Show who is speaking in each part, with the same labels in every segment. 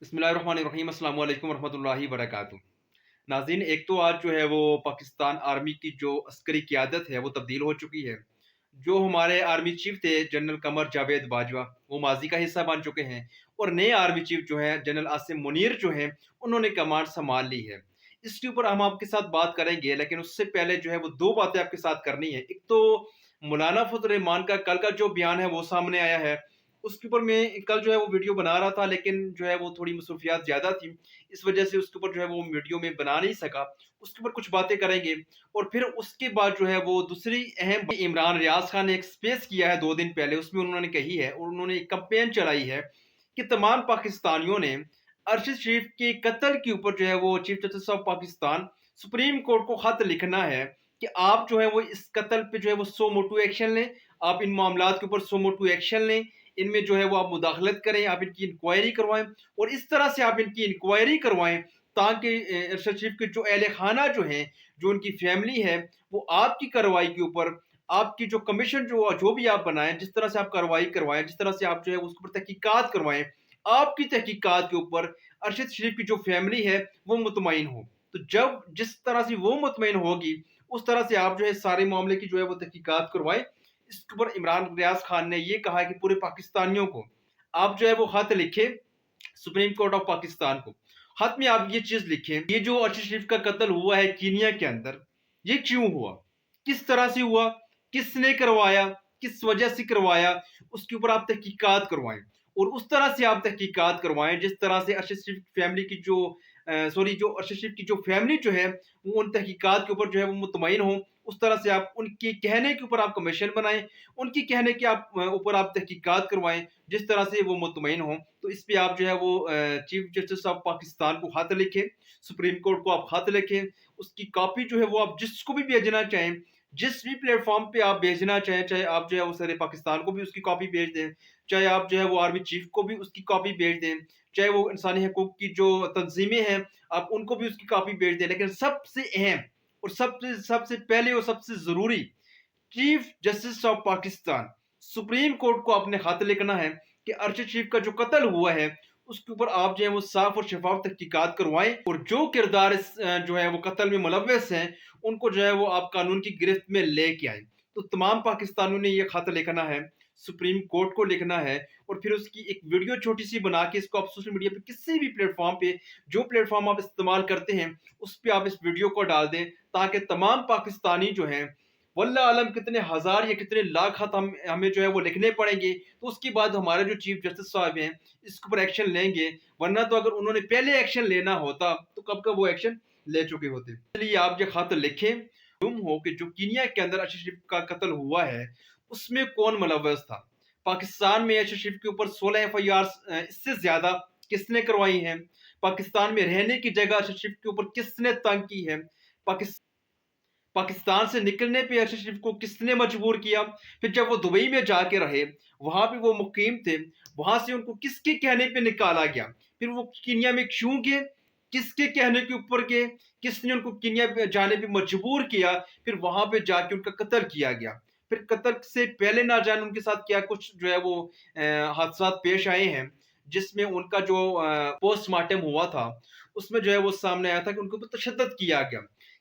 Speaker 1: बिस्मिल्लाहिर्रहमानिर्रहीम अस्सलाम वालेकुम रहमतुल्लाहि वबरकातुहू। नाज़रीन, एक तो आज जो है वो पाकिस्तान आर्मी की जो अस्करी क़यादत है वो तब्दील हो चुकी है। जो हमारे आर्मी चीफ थे जनरल कमर जावेद बाजवा, वो माजी का हिस्सा बन चुके हैं और नए आर्मी चीफ जो हैं जनरल आसिम मुनीर जो हैं उन्होंने कमांड संभाल ली है। इसके ऊपर हम आपके साथ बात करेंगे, लेकिन उससे पहले जो है वो दो बातें आपके साथ करनी है। एक तो मौलाना फजल रहमान का कल का जो बयान है वो सामने आया है। उसके ऊपर मैं कल जो है वो वीडियो बना रहा था, लेकिन जो है वो थोड़ी मसरूफियात ज़्यादा थी, इस वजह से उसके ऊपर जो है वो वीडियो में बना नहीं सका। उसके ऊपर कुछ बातें करेंगे और फिर उसके बाद जो है वो दूसरी अहम इमरान रियाज खान ने एक स्पेस किया है 2 दिन पहले, उसमें उन्होंने कही है और उन्होंने एक कैंपेन चलाई है कि तमाम पाकिस्तानियों ने अरशद शरीफ के कत्ल के ऊपर जो है वो chief justice of Pakistan supreme court को खत लिखना है कि आप जो है वो इस कत्ल पे जो है वो सो मोटू एक्शन लें, आप इन मामलात के ऊपर सो मोटू एक्शन लें, इनमें जो है वो आप मुदाखलत करें, आप इनकी इंक्वायरी करवाएं और इस तरह से आप इनकी इंक्वायरी करवाएं ताकि अरशद शरीफ के जो अहल खाना जो हैं, जो उनकी फैमिली है, वो आपकी कार्रवाई के ऊपर, आपकी जो कमीशन जो जो भी आप बनाएं, जिस तरह से आप कार्रवाई करवाएं, जिस तरह से आप जो है उसके ऊपर तहकीकात करवाएं, आपकी तहकीकात के ऊपर अरशद शरीफ की जो फैमिली है वो मुतमईन हो। तो जब जिस तरह से वो मुतमईन होगी, उस तरह से आप जो है सारे मामले की जो है वो तहकीकात करवाएं। इसके ऊपर इमरान रियाज खान ने ये कहा है कि पूरे पाकिस्तानियों को आप जो है वो खत लिखे सुप्रीम कोर्ट ऑफ पाकिस्तान को। खत में आप ये चीज लिखें, ये जो अरशद शरीफ का कत्ल हुआ है कीनिया के अंदर, ये क्यों हुआ, किस तरह से हुआ, किसने करवाया, किस वजह से करवाया, उसके ऊपर आप तहकीकात करवाएं और उस तरह से आप तहकीकात करवाएं जिस तरह से अरशद शरीफ फैमिली की जो जो अरशद शरीफ की जो फैमिली जो है वो उन तहकीकात के ऊपर जो है वो मुतमईन हो। उस तरह से आप उनके कहने के ऊपर आप कमीशन बनाएं, उनकी कहने के आप ऊपर आप तहकीकात करवाएं जिस तरह से वो मुतमईन हो। तो इस पे आप जो है वो चीफ जस्टिस ऑफ पाकिस्तान को खत लिखें, सुप्रीम कोर्ट को आप खत लिखें, उसकी कॉपी जो है वो आप जिसको भी भेजना चाहें, जिस भी प्लेटफॉर्म पे आप भेजना चाहें, चाहे आप जो है वो सारे पाकिस्तान को भी उसकी कॉपी भेज दें, चाहे आप जो है वो आर्मी चीफ को भी उसकी कॉपी भेज दें, चाहे वो इंसानी हकूक की जो तंजीमें हैं आप उनको भी उसकी कॉपी भेज दें। लेकिन सबसे अहम और सबसे सबसे पहले और सबसे जरूरी, chief justice of Pakistan supreme court को अपने खत लिखना है कि अरशद शरीफ का जो कत्ल हुआ है उसके ऊपर आप जो है वो साफ और शफाफ तहकीकात करवाएं और जो किरदार इस जो है वो कत्ल में मुलव्वस हैं उनको जो है वो आप कानून की गिरफ्त में लेके आए। तो तमाम पाकिस्तानियों ने ये खत लिखना है, सुप्रीम कोर्ट को लिखना है और फिर उसकी एक वीडियो छोटी सी बना के इसको आप सोशल मीडिया पे किसी भी प्लेटफॉर्म पे, जो प्लेटफॉर्म आप इस्तेमाल करते हैं उस पर आप इस वीडियो को डाल दें ताकि तमाम पाकिस्तानी जो हैं, वल्लाह आलम कितने हजार या कितने लाख खत हमें जो है वो लिखने पड़ेंगे, तो उसके बाद हमारे जो चीफ जस्टिस साहब हैं इसके ऊपर एक्शन लेंगे। वरना तो अगर उन्होंने पहले एक्शन लेना होता तो कब का वो एक्शन ले चुके होते। इसलिए आप जो खत लिखें, तुम हो कि जो कीनिया के अंदर अरशद शरीफ का कत्ल हुआ है उसमें कौन मुलव्वस था, पाकिस्तान में अरशद शरीफ के ऊपर 16 एफआईआर इससे ज्यादा किसने करवाई हैं, पाकिस्तान में रहने की जगह अरशद शरीफ के ऊपर किसने तंग की है, पाकिस्तान से निकलने पे अरशद शरीफ को किसने मजबूर किया, फिर जब वो दुबई में जाके रहे, वहां पे वो मुकीम थे, वहां से उनको किसके कहने पे निकाला गया, फिर वो कीनिया में क्यों गए, किसके कहने के ऊपर गए, किसने उनको कीनिया पे जाने पे मजबूर किया, फिर वहां पे जाके उनका कत्ल किया गया। फिर कत्ल से पहले ना जाने उनके साथ क्या कुछ जो है वो हादसा पेश आए हैं, जिसमें उनका जो पोस्टमार्टम हुआ था उसमें जो है वो सामने आया था कि उनके ऊपर तशद्दुद किया गया।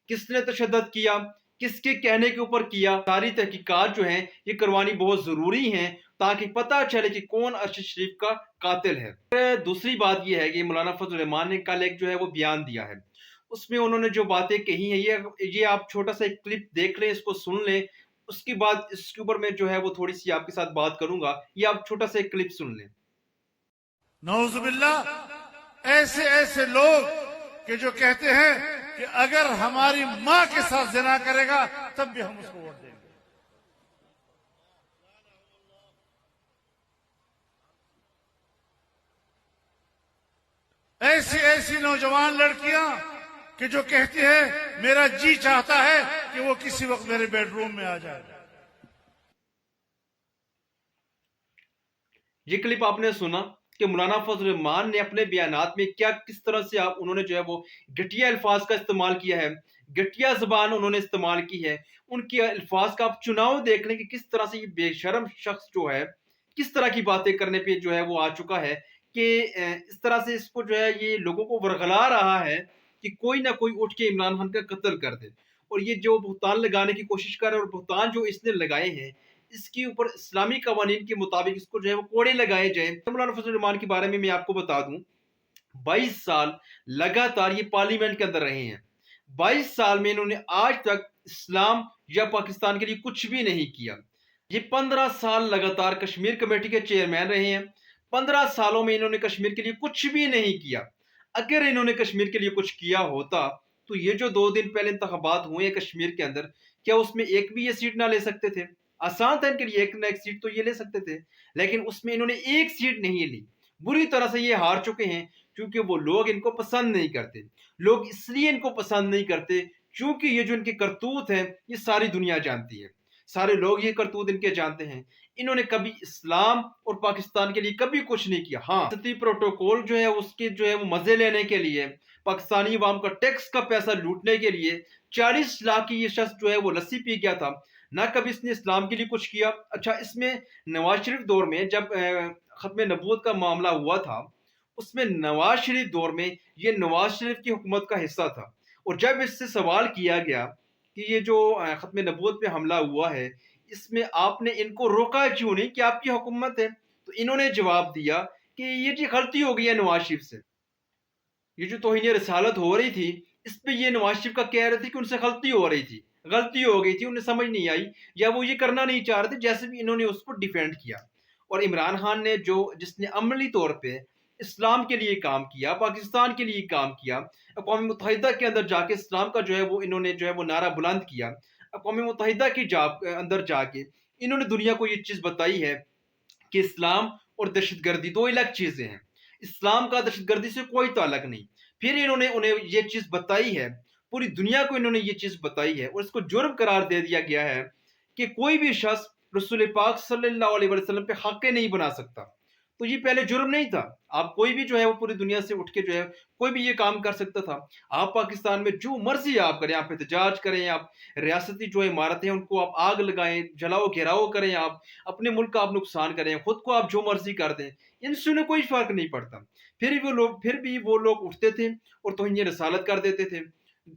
Speaker 1: किसने तशद्दुद किया, किसके कहने के ऊपर किया, सारी तहकीकात जो हैं ये करवानी बहुत ज़रूरी हैं ताकि पता चले कि कौन अरशद शरीफ का कातिल है। फिर दूसरी बात ये है कि मौलाना फजल रहमान ने कल एक जो है वो बयान दिया है, उसमें उन्होंने जो बातें कही हैं ये आप छोटा सा एक क्लिप देख लें, इसको सुन लें, उसके बाद इसके ऊपर मैं जो है वो थोड़ी सी आपके साथ बात करूंगा। ये आप छोटा सा एक क्लिप सुन लें।
Speaker 2: नौजुबिल्लाह, ऐसे ऐसे लोग कि जो कहते हैं कि अगर हमारी मां के साथ जिना करेगा तब भी हम उसको वोट देंगे। ऐसी ऐसी नौजवान लड़कियां कि जो कहती है मेरा जी चाहता है कि वो किसी वक्त मेरे बेडरूम में आ जाए।
Speaker 1: ये क्लिप आपने सुना कि मौलाना फजल रहमान ने अपने बयानात में क्या किस तरह से आप उन्होंने जो है वो घटिया अल्फाज का इस्तेमाल किया है, घटिया जबान उन्होंने इस्तेमाल की है। उनके अल्फाज का आप चुनाव देख लें कि किस तरह से ये बेशरम शख्स जो है किस तरह की बातें करने पे जो है वो आ चुका है। کہ اس طرح سے اس کو جو ہے یہ لوگوں کو ورغلا رہا ہے کہ کوئی نہ کوئی اٹھ کے عمران خان کا قتل کر دے، اور یہ جو بہتان لگانے کی کوشش کر رہا ہے، اور بہتان جو اس نے لگائے ہیں اس کے اوپر اسلامی قوانین کے مطابق اس کو جو ہے وہ کوڑے لگائے جائیں۔ مولانا فضل الرحمان کے بارے میں آپ کو بتا دوں، 22 سال لگاتار یہ پارلیمنٹ کے اندر رہے ہیں، 22 سال میں انہوں نے آج تک اسلام یا پاکستان کے لیے کچھ بھی نہیں کیا۔ یہ 15 سال لگاتار کشمیر کمیٹی کے چیئرمین رہے ہیں، 15 سالوں میں انہوں نے کشمیر کے لیے کچھ بھی نہیں کیا۔ اگر انہوں نے کشمیر کے لیے کچھ کیا ہوتا تو یہ جو 2 دن پہلے انتخابات ہوئے ہیں کشمیر کے اندر، کیا اس میں ایک بھی یہ سیٹ نہ لے سکتے تھے؟ آسان تھا ان کے لیے، ایک نہ ایک سیٹ تو یہ لے سکتے تھے، لیکن اس میں انہوں نے ایک سیٹ نہیں لی۔ بری طرح سے یہ ہار چکے ہیں، کیونکہ وہ لوگ ان کو پسند نہیں کرتے۔ لوگ اس لیے ان کو پسند نہیں کرتے کیونکہ یہ جو ان کے کرتوت ہیں یہ ساری دنیا جانتی ہے، سارے لوگ یہ کرتوت ان کے جانتے ہیں۔ انہوں نے کبھی اسلام اور پاکستان کے لیے کبھی کچھ نہیں کیا۔ ہاں، ستی پروٹوکول جو ہے اس کے جو ہے وہ مزے لینے کے لیے، پاکستانی عوام کا ٹیکس کا پیسہ لوٹنے کے لیے 40 لاکھ کی یہ شخص جو ہے وہ لسی پی گیا تھا، نہ کبھی اس نے اسلام کے لیے کچھ کیا۔ اچھا، اس میں نواز شریف دور میں جب ختم نبوت کا معاملہ ہوا تھا، اس میں نواز شریف دور میں یہ نواز شریف کی حکومت کا حصہ تھا، اور جب اس سے سوال کیا گیا کہ یہ جو ختم نبوت پہ حملہ ہوا ہے اس میں آپ نے ان کو روکا کیوں نہیں کہ آپ کی حکومت ہے، تو انہوں نے جواب دیا کہ یہ جی غلطی ہو گئی ہے نواز شریف سے۔ یہ جو توہین رسالت ہو رہی تھی اس پہ یہ نواز شریف کا کہہ رہے تھے کہ ان سے غلطی ہو رہی تھی، غلطی ہو گئی تھی، انہیں سمجھ نہیں آئی یا وہ یہ کرنا نہیں چاہ رہے تھے، جیسے بھی انہوں نے اس کو ڈیفینڈ کیا۔ اور عمران خان نے جس نے عملی طور پہ اسلام کے لیے کام کیا، پاکستان کے لیے کام کیا، اقوام متحدہ کے اندر جا کے اسلام کا جو ہے وہ انہوں نے جو ہے وہ نعرہ بلند کیا، اقوام متحدہ کی اندر جا کے انہوں نے دنیا کو یہ چیز بتائی ہے کہ اسلام اور دہشت گردی 2 الگ چیزیں ہیں، اسلام کا دہشت گردی سے کوئی تعلق نہیں۔ پھر انہیں یہ چیز بتائی ہے، پوری دنیا کو انہوں نے یہ چیز بتائی ہے، اور اس کو جرم قرار دے دیا گیا ہے کہ کوئی بھی شخص رسول پاک صلی اللہ علیہ وسلم پہ حقے نہیں بنا سکتا۔ تو یہ پہلے جرم نہیں تھا، آپ کوئی بھی جو ہے وہ پوری دنیا سے اٹھ کے جو ہے کوئی بھی یہ کام کر سکتا تھا۔ آپ پاکستان میں جو مرضی آپ کریں، آپ احتجاج کریں، آپ ریاستی جو عمارتیں ہیں ان کو آپ آگ لگائیں، جلاؤ گھیراؤ کریں، آپ اپنے ملک کا آپ نقصان کریں، خود کو آپ جو مرضی کر دیں، ان سے انہیں کوئی فرق نہیں پڑتا۔ پھر بھی وہ لوگ اٹھتے تھے اور توہین رسالت کر دیتے تھے،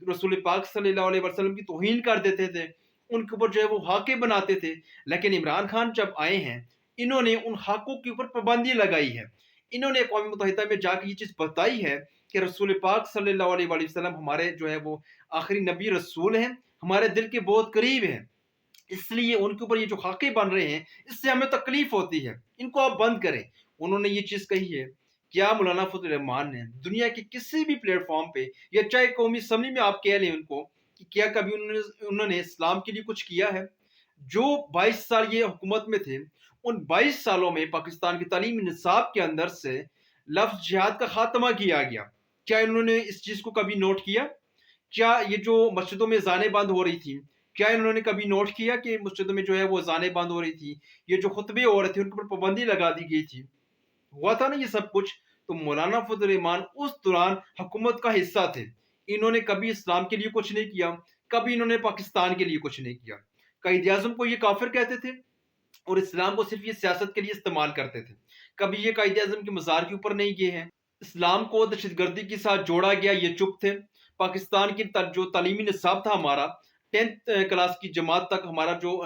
Speaker 1: رسول پاک صلی اللہ علیہ وسلم کی توہین کر دیتے تھے، ان کے اوپر جو ہے وہ حاکے بناتے تھے۔ لیکن عمران خان جب آئے ہیں انہوں نے ان حقوں کے اوپر پابندی لگائی ہے، انہوں نے اقوام متحدہ میں جا کے یہ چیز بتائی ہے کہ رسول پاک صلی اللہ علیہ وسلم ہمارے جو ہے وہ آخری نبی رسول ہیں، ہمارے دل کے بہت قریب ہیں، اس لیے ان کے اوپر یہ جو خاکے بن رہے ہیں اس سے ہمیں تکلیف ہوتی ہے، ان کو آپ بند کریں۔ انہوں نے یہ چیز کہی ہے۔ کیا مولانا فضل الرحمان نے دنیا کے کسی بھی پلیٹ فارم پہ یا چاہے قومی اسمبلی میں آپ کہہ لیں ان کو کہ کیا کبھی انہوں نے اسلام کے لیے کچھ کیا ہے؟ جو 22 سال یہ حکومت میں تھے، ان 22 سالوں میں پاکستان کی تعلیمی نصاب کے اندر سے لفظ جہاد کا خاتمہ کیا گیا۔ کیا انہوں نے اس چیز کو کبھی نوٹ کیا؟ کیا یہ جو مسجدوں میں اذانیں بند ہو رہی تھیں، کیا انہوں نے کبھی نوٹ کیا کہ مسجدوں میں جو ہے وہ اذانیں بند ہو رہی تھی، یہ جو خطبے ہو رہے تھے ان کے اوپر پابندی لگا دی گئی تھی؟ ہوا تھا نا یہ سب کچھ؟ تو مولانا فضل الرحمان اس دوران حکومت کا حصہ تھے، انہوں نے کبھی اسلام کے لیے کچھ نہیں کیا، کبھی انہوں نے پاکستان کے لیے کچھ نہیں کیا۔ قائد اعظم کو یہ کافر کہتے تھے اور اسلام کو صرف یہ سیاست کے لیے استعمال کرتے تھے، کبھی یہ قائد اعظم کے مزار کے اوپر نہیں گئے ہیں۔ اسلام کو دہشت گردی کے ساتھ جوڑا گیا، یہ چپ تھے۔ پاکستان کی جو تعلیمی نصاب تھا ہمارا 10th کلاس کی جماعت تک ہمارا جو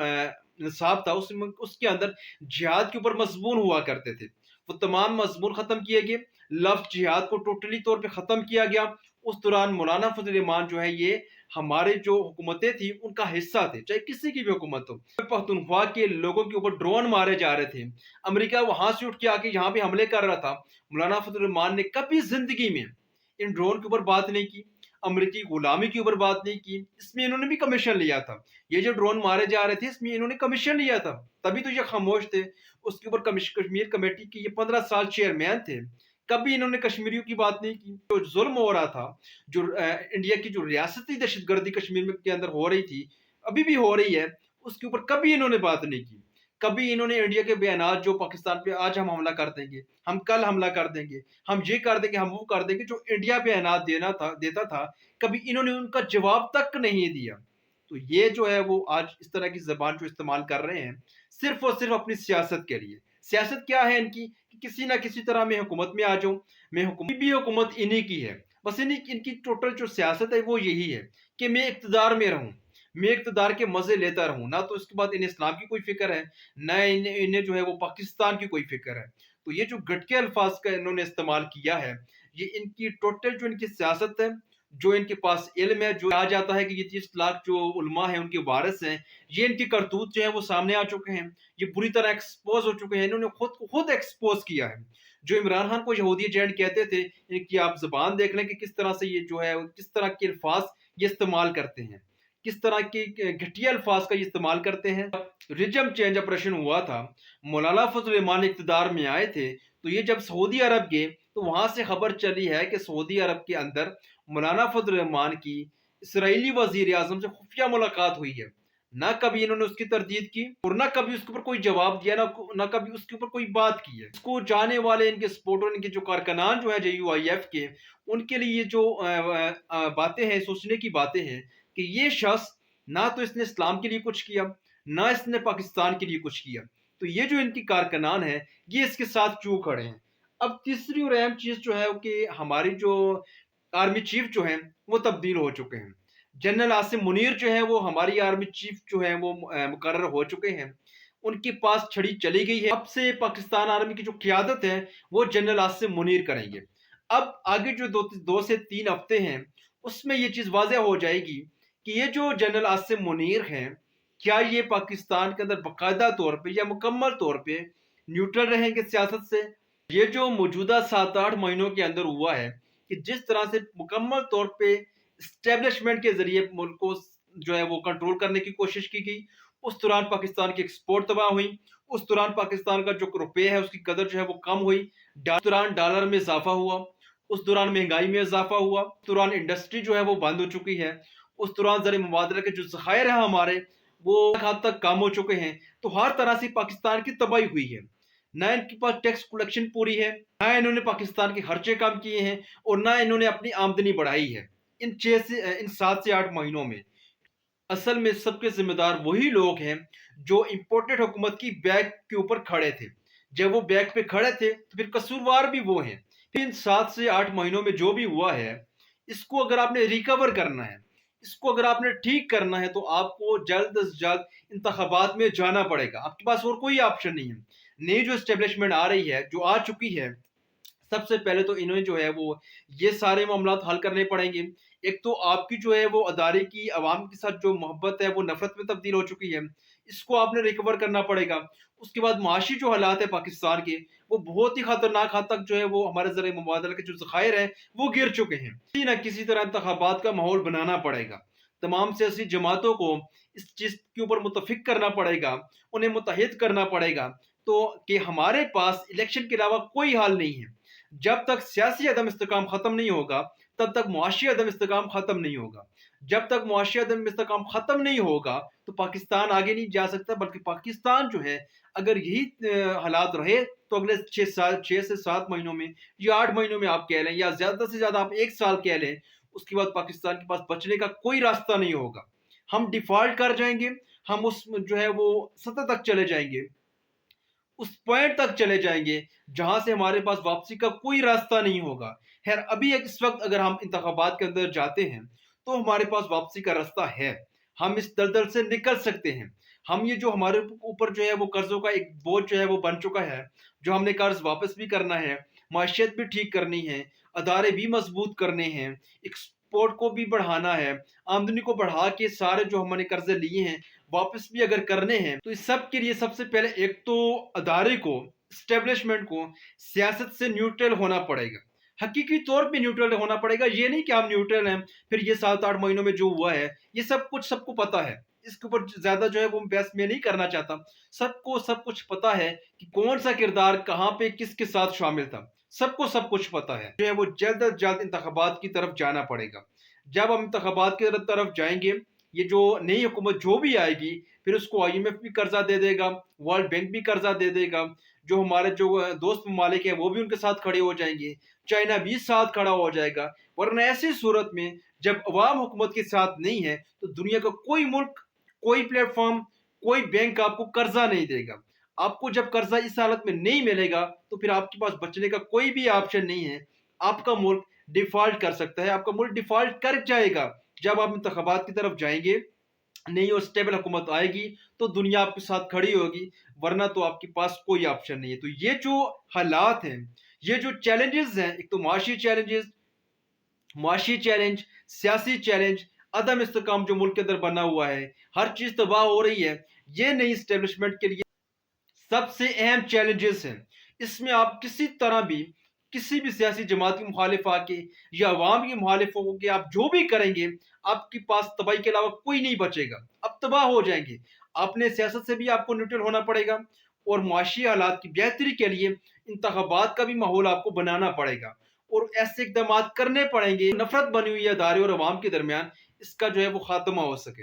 Speaker 1: نصاب تھا اس کے اندر جہاد کے اوپر مضمون ہوا کرتے تھے، وہ تمام مضمون ختم کیے گئے، لفظ جہاد کو ٹوٹلی طور پہ ختم کیا گیا۔ اس دوران مولانا فضل الرحمان جو ہے یہ ہمارے جو حکومتیں تھیں ان کا حصہ تھے، چاہے کسی کی بھی حکومت ہو۔ پختونخوا کے لوگوں کے اوپر ڈرون مارے جا رہے تھے، امریکہ وہاں سے اٹھ کے آ کے یہاں پہ حملے کر رہا تھا، مولانا فضل الرحمان نے کبھی زندگی میں ان ڈرون کے اوپر بات نہیں کی، امریکی غلامی کے اوپر بات نہیں کی۔ اس میں انہوں نے بھی کمیشن لیا تھا، یہ جو ڈرون مارے جا رہے تھے اس میں انہوں نے کمیشن لیا تھا، تبھی تو یہ خاموش تھے۔ اس کے اوپر کشمیر کمیٹی کے یہ 15 سال چیئرمین تھے، کبھی انہوں نے کشمیریوں کی بات نہیں کی۔ جو ظلم ہو رہا تھا، جو انڈیا کی جو ریاستی دہشت گردی کشمیر کے اندر ہو رہی تھی، ابھی بھی ہو رہی ہے، اس کے اوپر کبھی انہوں نے بات نہیں کی۔ کبھی انہوں نے انڈیا کے بیانات جو پاکستان پہ آج ہم حملہ کر دیں گے، ہم کل حملہ کر دیں گے، ہم یہ کر دیں گے، ہم وہ کر دیں گے، جو انڈیا بیانات دیتا تھا، کبھی انہوں نے ان کا جواب تک نہیں دیا۔ تو یہ جو ہے وہ آج اس طرح کی زبان جو استعمال کر رہے ہیں صرف اور صرف اپنی سیاست کے لیے، सियासत क्या है इनकी कि किसी ना किसी तरह मैं हुकूमत में आ जाऊं, मैं हुकूमत भी हुकूमत इन्हीं की है। बस इन्हीं इनकी टोटल जो सियासत है वो यही है कि मैं इक़्तिदार में रहूं, मैं इक़्तिदार के मज़े लेता रहूं। ना तो इसके बाद इन्हें इस्लाम की कोई फ़िक्र है, ना इन्हें इन्हें जो है वो पाकिस्तान की कोई फ़िक्र है। तो ये जो घटिया अल्फाज का इन्होंने इस्तेमाल किया है, ये इनकी टोटल जो इनकी सियासत है, जो इनके पास इल्म है, जो कहा जाता है कि ये 30 लाख जो उलमा हैं उनके वारिस हैं, ये इनकी करतूत जो है वो सामने आ चुके हैं। ये बुरी तरह एक्सपोज़ हो चुके हैं, इन्होंने खुद को खुद एक्सपोज़ किया है। जो इमरान खान को यहूदी एजेंट कहते थे, इनकी आप ज़ुबान देख लें कि किस तरह से ये जो है किस तरह के अल्फाज ये इस्तेमाल करते हैं, किस तरह के घटिया अल्फाज का ये इस्तेमाल करते हैं। रिजम चेंज ऑपरेशन हुआ था, मौलाना फजल रहमान इक़्तिदार में आए थे, तो ये जब सऊदी अरब गए तो वहाँ से खबर चली है कि सऊदी अरब के अंदर मौलाना फजल रहमान की इसराइली वज़ीर आज़म से खुफिया मुलाकात हुई है। ना कभी इन्होंने उसकी तरदीद की और ना कभी उसके ऊपर कोई जवाब दिया, ना कभी उसके ऊपर कोई बात की है। इसको जाने वाले इनके सपोर्टर, इनके जो कारकुनान जो है JUIF के, उनके लिए ये जो बातें हैं, सोचने की बातें हैं कि ये शख्स ना तो इसने इस्लाम के लिए कुछ किया, ना इसने पाकिस्तान के लिए कुछ किया। तो ये जो इनकी कारकुनान है, ये इसके साथ क्यों खड़े हैं। अब तीसरी और अहम चीज़ जो है कि हमारी जो आर्मी चीफ जो हैं वो तब्दील हो चुके हैं। जनरल आसिम मुनीर जो है वो हमारी आर्मी चीफ जो है वो मुकर्रर हो चुके हैं। उनके पास छड़ी चली गई है। अब से पाकिस्तान आर्मी की जो क़यादत है वो जनरल आसिम मुनीर करेंगे। अब आगे जो 2 से 3 हफ्ते हैं उसमें ये चीज़ वाज़ेह हो जाएगी कि ये जो जनरल आसिम मुनीर हैं, क्या ये पाकिस्तान के अंदर बाकायदा तौर पे या मुकम्मल तौर पे न्यूट्रल रहेंगे सियासत से। ये जो मौजूदा 7-8 महीनों के अंदर हुआ है कि जिस तरह से मुकम्मल तौर पे एस्टेब्लिशमेंट के ज़रिए मुल्क को जो है वो कंट्रोल करने की कोशिश की गई, उस दौरान पाकिस्तान की एक्सपोर्ट तबाह हुई, उस दौरान पाकिस्तान का जो रुपये है उसकी कदर जो है वो कम हुई, उस दौरान डॉलर में इजाफा हुआ, उस दौरान महंगाई में इजाफा हुआ, उस दौरान इंडस्ट्री जो है वो बंद हो चुकी है, उस दौरान ज़र मुबादला के जो ज़खायर हैं हमारे वो एक हद तक कम हो चुके हैं। तो हर तरह से पाकिस्तान की तबाही हुई है। ना इनके पास टैक्स कलेक्शन पूरी है, ना इन्होंने पाकिस्तान के खर्चे कम किए हैं और ना इन्होंने अपनी आमदनी बढ़ाई है इन 7 से 8 महीनों में। असल में सबके जिम्मेदार वही लोग हैं जो इम्पोर्टेड हुकूमत की बैक के ऊपर खड़े थे। जब वो बैक पे खड़े थे तो फिर कसूरवार भी वो हैं। इन 7 से 8 महीनों में जो भी हुआ है, इसको अगर आपने रिकवर करना है, इसको अगर आपने ठीक करना है, तो आपको जल्द से जल्द इंतखाबात में जाना पड़ेगा। आपके पास और कोई ऑप्शन नहीं है। नई जो एस्टेब्लिशमेंट आ रही है, जो आ चुकी है, सबसे पहले तो इन्हें जो है वो ये सारे मामलात हल करने पड़ेंगे। एक तो आपकी जो है वो अदारे की अवाम के साथ जो मोहब्बत है वो नफरत में तब्दील हो चुकी है, इसको आपने रिकवर करना पड़ेगा। उसके बाद माशी जो हालात है पाकिस्तान के, वो बहुत ही खतरनाक हद तक जो है वो हमारे ज़र मुबादला के जो ज़खायर हैं वो गिर चुके हैं। किसी न किसी तरह इंतखाबात का माहौल बनाना पड़ेगा। तमाम सियासी जमातों को इस चीज़ के ऊपर मुत्तफिक करना पड़ेगा, उन्हें मुत्तहिद करना पड़ेगा, तो कि हमारे पास इलेक्शन के अलावा कोई हल नहीं है। जब तक सियासी अदम इस्तेकाम ख़त्म नहीं होगा, तब तक मुआशी अदम इस्तेकाम ख़त्म नहीं होगा। जब तक मुआशी अदम इस्तेकाम ख़त्म नहीं होगा, तो पाकिस्तान आगे नहीं जा सकता। बल्कि पाकिस्तान जो है, अगर यही हालात रहे तो अगले 6 से 7 महीनों में या 8 महीनों में आप कह लें, या ज़्यादा से ज़्यादा आप 1 साल कह लें, उसके बाद पाकिस्तान के पास बचने का कोई रास्ता नहीं होगा। हम डिफ़ॉल्ट कर जाएंगे, हम उस जो है वो सतह तक चले जाएंगे, उस पॉइंट तक चले जाएंगे जहां से हमारे पास वापसी का कोई रास्ता नहीं होगा। खैर, अभी इस वक्त अगर हम इंतखाबात के अंदर जाते हैं तो हमारे पास वापसी का रास्ता है। हम इस दलदल से निकल सकते हैं। हम ये जो हमारे ऊपर जो है वो कर्जों का एक बोझ जो है वो बन चुका है, जो हमने कर्ज वापस भी करना है, माशियत भी ठीक करनी है, अदारे भी मजबूत करने हैं, एक्सपोर्ट को भी बढ़ाना है, आमदनी को बढ़ा के सारे जो हमने कर्जे लिए हैं वापस भी अगर करने हैं, तो इस सब के लिए सबसे पहले एक तो अदारे को, स्टेब्लिशमेंट को सियासत से न्यूट्रल होना पड़ेगा। हकीकी तौर पे न्यूट्रल होना पड़ेगा। ये नहीं कि हम न्यूट्रल हैं, फिर ये 7-8 महीनों में जो हुआ है ये सब कुछ सबको पता है। इसके ऊपर ज्यादा जो है वो बहस मैं नहीं करना चाहता। सबको सब कुछ पता है कि कौन सा किरदार कहाँ पे किसके साथ शामिल था। सबको सब कुछ पता है। जो है वो जल्द अज जल्द इंतखाबात की तरफ जाना पड़ेगा। जब हम इंतखाबात की तरफ जाएंगे, ये जो नई हुकूमत जो भी आएगी, फिर उसको IMF भी कर्जा दे देगा, वर्ल्ड बैंक भी कर्जा दे देगा, जो हमारे जो दोस्त ममालिक हैं वो भी उनके साथ खड़े हो जाएंगे, चाइना भी साथ खड़ा हो जाएगा। वरना ऐसी सूरत में जब अवाम हुकूमत के साथ नहीं है, तो दुनिया का कोई मुल्क, कोई प्लेटफॉर्म, कोई बैंक आपको कर्जा नहीं देगा। आपको जब कर्जा इस हालत में नहीं मिलेगा तो फिर आपके पास बचने का कोई भी ऑप्शन नहीं है। आपका मुल्क डिफॉल्ट कर सकता है, आपका मुल्क डिफॉल्ट कर जाएगा। जब आप इंतखाबात की तरफ जाएंगे, नई और स्टेबल हुकूमत आएगी तो दुनिया आपके साथ खड़ी होगी, वरना तो आपके पास कोई ऑप्शन नहीं है। तो ये जो हालात हैं, ये जो चैलेंजेस हैं, एक तो मुआशी चैलेंज, सियासी चैलेंज, अदम इस्तेकाम जो मुल्क के अंदर बना हुआ है, हर चीज तबाह हो रही है, ये नई स्टेब्लिशमेंट के लिए सबसे अहम चैलेंजेस हैं। इसमें आप किसी भी सियासी जमात की मुखालिफ आके या अवाम की मुखालिफ होके आप जो भी करेंगे, आपके पास तबाही के अलावा कोई नहीं बचेगा। अब तबाह हो जाएंगे। अपने सियासत से भी आपको न्यूट्रल होना पड़ेगा और मुआशी हालात की बेहतरी के लिए इंतखाबात का भी माहौल आपको बनाना पड़ेगा और ऐसे इकदाम करने पड़ेंगे, नफरत बनी हुई है अदारे और अवाम के दरमियान, इसका जो है वो खात्मा हो सके।